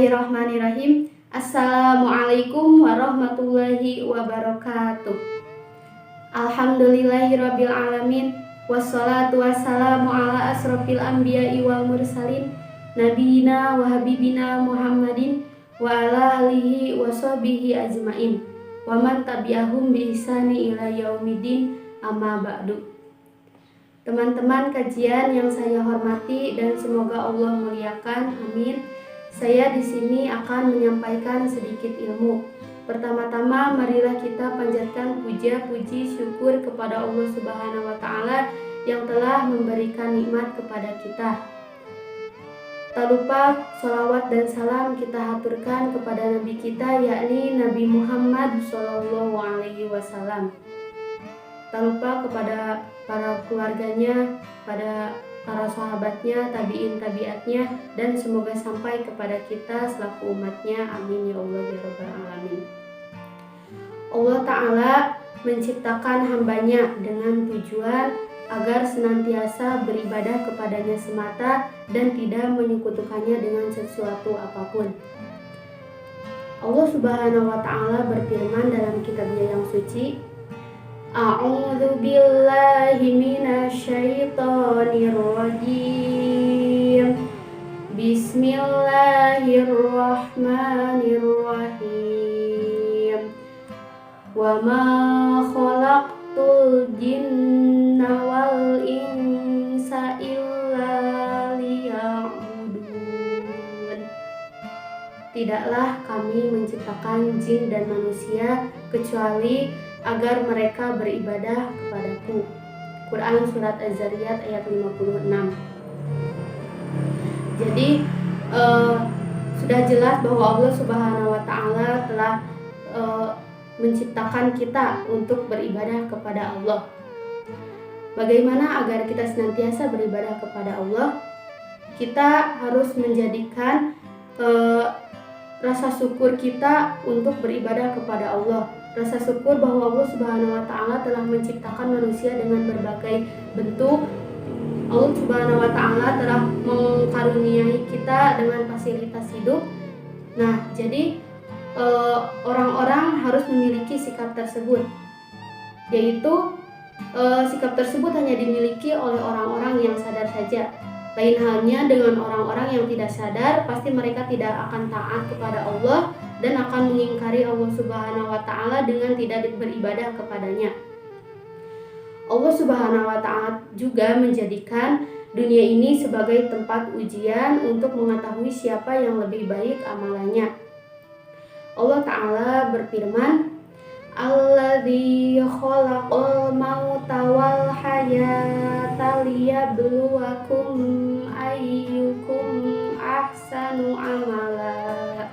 Bismillahirrahmanirrahim. Assalamualaikum warahmatullahi wabarakatuh. Alhamdulillahirabbil alamin. Wassalatu wassalamu ala asrofil anbiya'i wal mursalin nabiyina wa habibina Muhammadin wa ala alihi wa sahbihi ajmain wa man tabi'ahum bi ihsani ila yaumiddin, amma ba'du. Teman-teman kajian yang saya hormati dan semoga Allah muliakan, amin. Saya di sini akan menyampaikan sedikit ilmu. Pertama-tama marilah kita panjatkan puja-puji syukur kepada Allah Subhanahu wa taala yang telah memberikan nikmat kepada kita. Tak lupa sholawat dan salam kita haturkan kepada Nabi kita, yakni Nabi Muhammad SAW. Tak lupa kepada para keluarganya, pada para sahabatnya, tabi'in tabi'atnya, dan semoga sampai kepada kita selaku umatnya, amin ya Allah ya Rabbal alamin. Allah Ta'ala menciptakan hambanya dengan tujuan agar senantiasa beribadah kepadanya semata dan tidak menyekutukannya dengan sesuatu apapun. Allah Subhanahu wa Ta'ala berfirman dalam kitabnya yang suci, A'udzu billahi minasyaitonir rajim. Bismillahirrahmanirrahim. Wa ma khalaqtul jinna wal insa illa liya'budun. Tidaklah kami menciptakan jin dan manusia kecuali agar mereka beribadah kepadaku. Quran Surat Az-Zariyat ayat 56. Jadi sudah jelas bahwa Allah Subhanahu wa Ta'ala telah menciptakan kita untuk beribadah kepada Allah. Bagaimana agar kita senantiasa beribadah kepada Allah? Kita harus menjadikan rasa syukur kita untuk beribadah kepada Allah. Rasa syukur bahwa Allah Subhanahu wa Ta'ala telah menciptakan manusia dengan berbagai bentuk. Allah Subhanahu wa Ta'ala telah mengkaruniai kita dengan fasilitas hidup. Nah, jadi orang-orang harus memiliki sikap tersebut, yaitu sikap tersebut hanya dimiliki oleh orang-orang yang sadar saja. Lain halnya dengan orang-orang yang tidak sadar, pasti mereka tidak akan taat kepada Allah dan akan mengingkari Allah Subhanahu wa Ta'ala dengan tidak beribadah kepadanya. Allah Subhanahu wa Ta'ala juga menjadikan dunia ini sebagai tempat ujian untuk mengetahui siapa yang lebih baik amalannya. Allah Ta'ala berfirman, Alladzi khalaqal mauta wal hayata liyabluwakum ayyukum ahsanu amala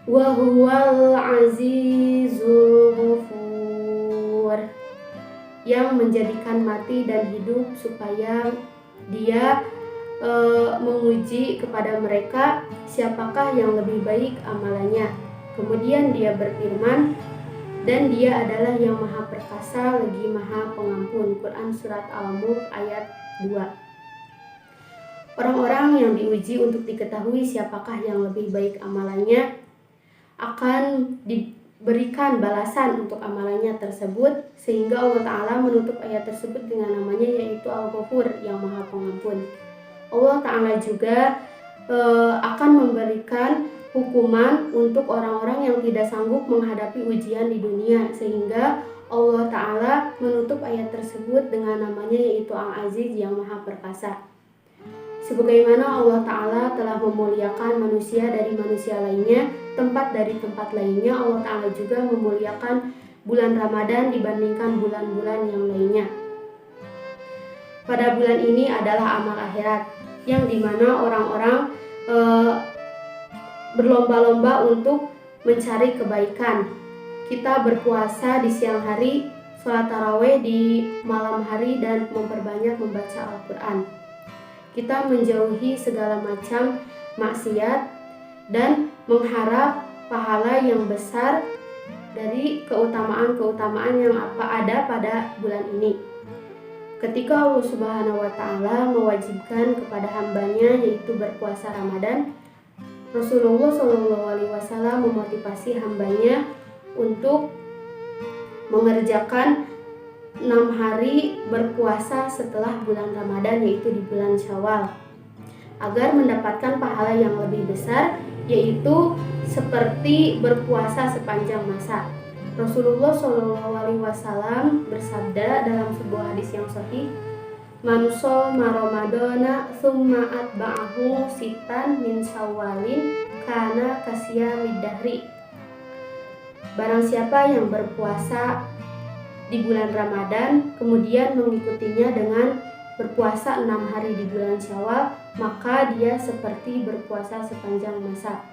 wa huwal azizul ghafur. Yang menjadikan mati dan hidup supaya Dia menguji kepada mereka siapakah yang lebih baik amalannya. Kemudian Dia berfirman, dan Dia adalah yang maha perkasa lagi maha pengampun. Quran Surat Al-Mulk ayat 2. Orang-orang yang diuji untuk diketahui siapakah yang lebih baik amalannya akan diberikan balasan untuk amalannya tersebut, sehingga Allah Ta'ala menutup ayat tersebut dengan namanya, yaitu Al-Ghafur, yang maha pengampun. Allah Ta'ala juga akan memberikan hukuman untuk orang-orang yang tidak sanggup menghadapi ujian di dunia, sehingga Allah Ta'ala menutup ayat tersebut dengan namanya, yaitu Al-Aziz, yang maha perkasa. Sebagaimana Allah Ta'ala telah memuliakan manusia dari manusia lainnya, tempat dari tempat lainnya, Allah Ta'ala juga memuliakan bulan Ramadan dibandingkan bulan-bulan yang lainnya. Pada bulan ini adalah amal akhirat, yang dimana orang-orang berlomba-lomba untuk mencari kebaikan. Kita berpuasa di siang hari, sholat tarawih di malam hari, dan memperbanyak membaca Al-Quran. Kita menjauhi segala macam maksiat dan mengharap pahala yang besar dari keutamaan-keutamaan yang ada pada bulan ini. Ketika Allah Subhanahu wa Ta'ala mewajibkan kepada hambanya yaitu berpuasa Ramadan, Rasulullah SAW memotivasi hambanya untuk mengerjakan 6 hari berpuasa setelah bulan Ramadan, yaitu di bulan Syawal, agar mendapatkan pahala yang lebih besar, yaitu seperti berpuasa sepanjang masa. Rasulullah SAW bersabda dalam sebuah hadis yang sahih, "Man shoma Ramadana tsumma atba'ahu sitan min Syawalin kana kasiyamid dahri." Barang siapa yang berpuasa di bulan Ramadan kemudian mengikutinya dengan berpuasa 6 hari di bulan Syawal, maka dia seperti berpuasa sepanjang masa.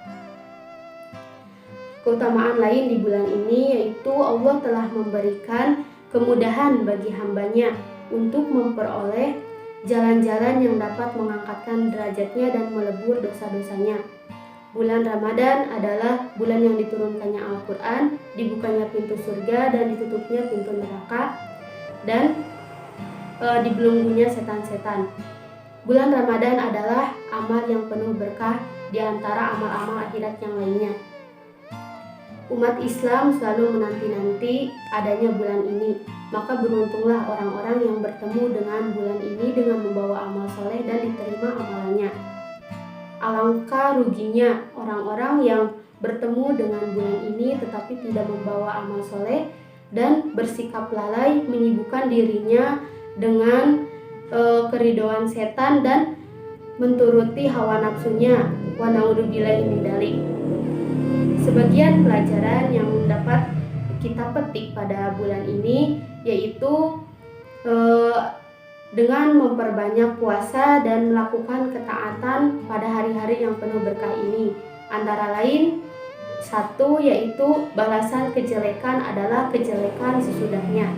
Keutamaan lain di bulan ini yaitu Allah telah memberikan kemudahan bagi hambanya untuk memperoleh jalan-jalan yang dapat mengangkatkan derajatnya dan melebur dosa-dosanya. Bulan Ramadan adalah bulan yang diturunkannya Al-Quran, dibukanya pintu surga dan ditutupnya pintu neraka, dan dibelenggunya setan-setan. Bulan Ramadan adalah amal yang penuh berkah di antara amal-amal akhirat yang lainnya. Umat Islam selalu menanti-nanti adanya bulan ini, maka beruntunglah orang-orang yang bertemu dengan bulan ini dengan membawa amal soleh dan diterima amalannya. Alangkah ruginya orang-orang yang bertemu dengan bulan ini tetapi tidak membawa amal soleh dan bersikap lalai menyibukkan dirinya dengan keridhaan setan dan menturuti hawa nafsunya. Wa na'udzubillahi min dzalik. Sebagian pelajaran yang dapat kita petik pada bulan ini yaitu dengan memperbanyak puasa dan melakukan ketaatan pada hari-hari yang penuh berkah ini. Antara lain, 1 yaitu balasan kejelekan adalah kejelekan sesudahnya.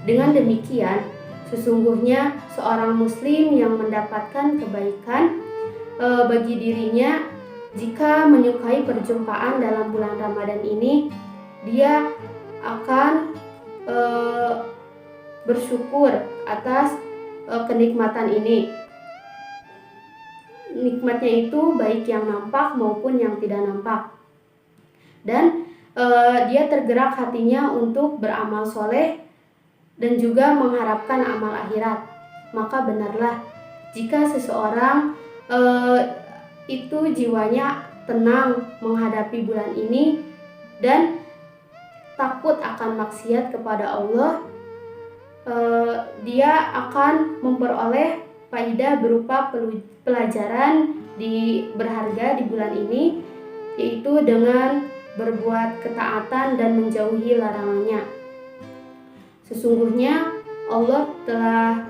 Dengan demikian, sesungguhnya seorang muslim yang mendapatkan kebaikan bagi dirinya jika menyukai perjumpaan dalam bulan Ramadan ini, dia akan bersyukur atas kenikmatan ini. Nikmatnya itu baik yang nampak maupun yang tidak nampak. Dan dia tergerak hatinya untuk beramal soleh dan juga mengharapkan amal akhirat. Maka benarlah jika seseorang itu jiwanya tenang menghadapi bulan ini dan takut akan maksiat kepada Allah, dia akan memperoleh faidah berupa pelajaran berharga di bulan ini, yaitu dengan berbuat ketaatan dan menjauhi larangannya. Sesungguhnya Allah telah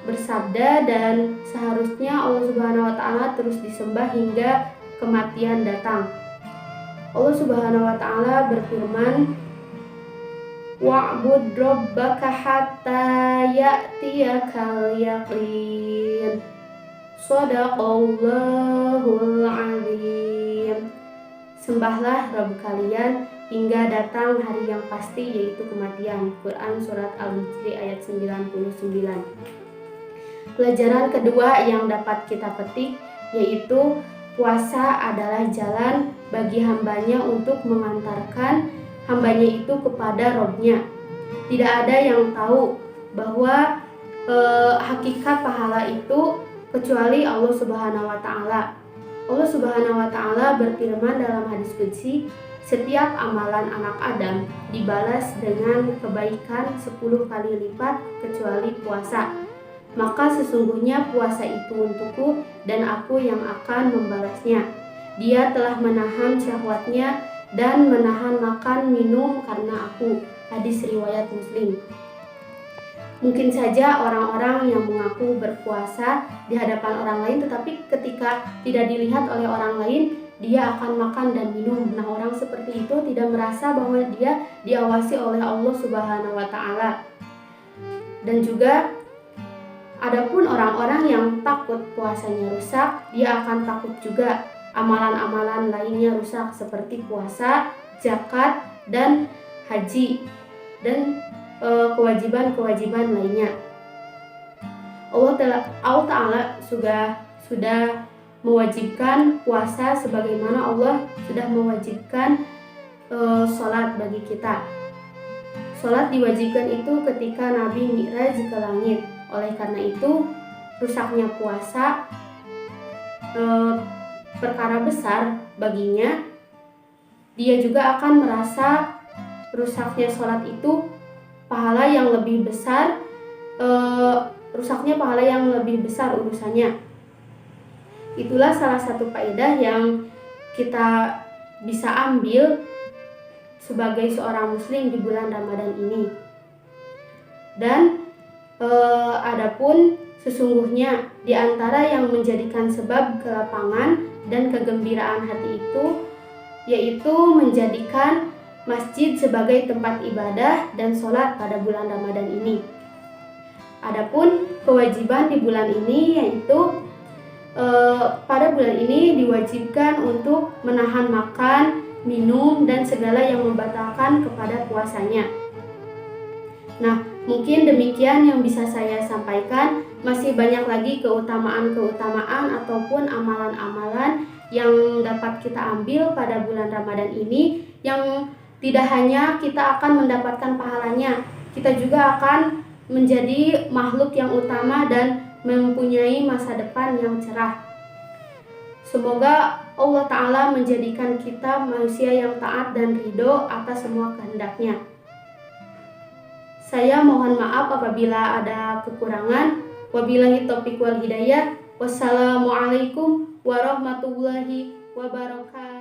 bersabda dan seharusnya Allah Subhanahu wa taala terus disembah hingga kematian datang. Allah Subhanahu wa taala berfirman, "Wa'bud rabbaka hatta ya'tiyakal yaqin." Shadaqallahul azim. Sembahlah Rabb kalian hingga datang hari yang pasti, yaitu kematian. Quran Surat Al-Hijr ayat 99. Pelajaran kedua yang dapat kita petik yaitu puasa adalah jalan bagi hambanya untuk mengantarkan hambanya itu kepada Robnya. Tidak ada yang tahu bahwa hakikat pahala itu kecuali Allah Subhanahu wa taala. Allah Subhanahu wa taala berfirman dalam hadis qudsi, "Setiap amalan anak Adam dibalas dengan kebaikan 10 kali lipat kecuali puasa. Maka sesungguhnya puasa itu untukku dan aku yang akan membalasnya. Dia telah menahan syahwatnya dan menahan makan minum karena aku." Hadis riwayat Muslim. Mungkin saja orang-orang yang mengaku berpuasa di hadapan orang lain, tetapi ketika tidak dilihat oleh orang lain, dia akan makan dan minum. Nah, orang seperti itu tidak merasa bahwa dia diawasi oleh Allah Subhanahu wa taala. Dan juga adapun orang-orang yang takut puasanya rusak, dia akan takut juga amalan-amalan lainnya rusak seperti puasa, zakat, dan haji, dan kewajiban-kewajiban lainnya. Allah Ta'ala sudah mewajibkan puasa sebagaimana Allah sudah mewajibkan sholat bagi kita. Sholat diwajibkan itu ketika Nabi Mi'raj ke langit. Oleh karena itu, rusaknya puasa perkara besar baginya. Dia juga akan merasa rusaknya sholat itu pahala yang lebih besar, rusaknya pahala yang lebih besar urusannya. Itulah salah satu faedah yang kita bisa ambil sebagai seorang muslim di bulan Ramadan ini. Dan adapun sesungguhnya di antara yang menjadikan sebab kelapangan dan kegembiraan hati itu yaitu menjadikan masjid sebagai tempat ibadah dan sholat pada bulan Ramadan ini. Adapun kewajiban di bulan ini yaitu pada bulan ini diwajibkan untuk menahan makan, minum, dan segala yang membatalkan kepada puasanya. Nah, mungkin demikian yang bisa saya sampaikan. Masih banyak lagi keutamaan-keutamaan ataupun amalan-amalan yang dapat kita ambil pada bulan Ramadan ini, yang tidak hanya kita akan mendapatkan pahalanya, kita juga akan menjadi makhluk yang utama dan mempunyai masa depan yang cerah. Semoga Allah Ta'ala menjadikan kita manusia yang taat dan ridho atas semua kehendaknya. Saya mohon maaf apabila ada kekurangan. Wabillahi taufiq wal hidayah. Wassalamualaikum warahmatullahi wabarakatuh.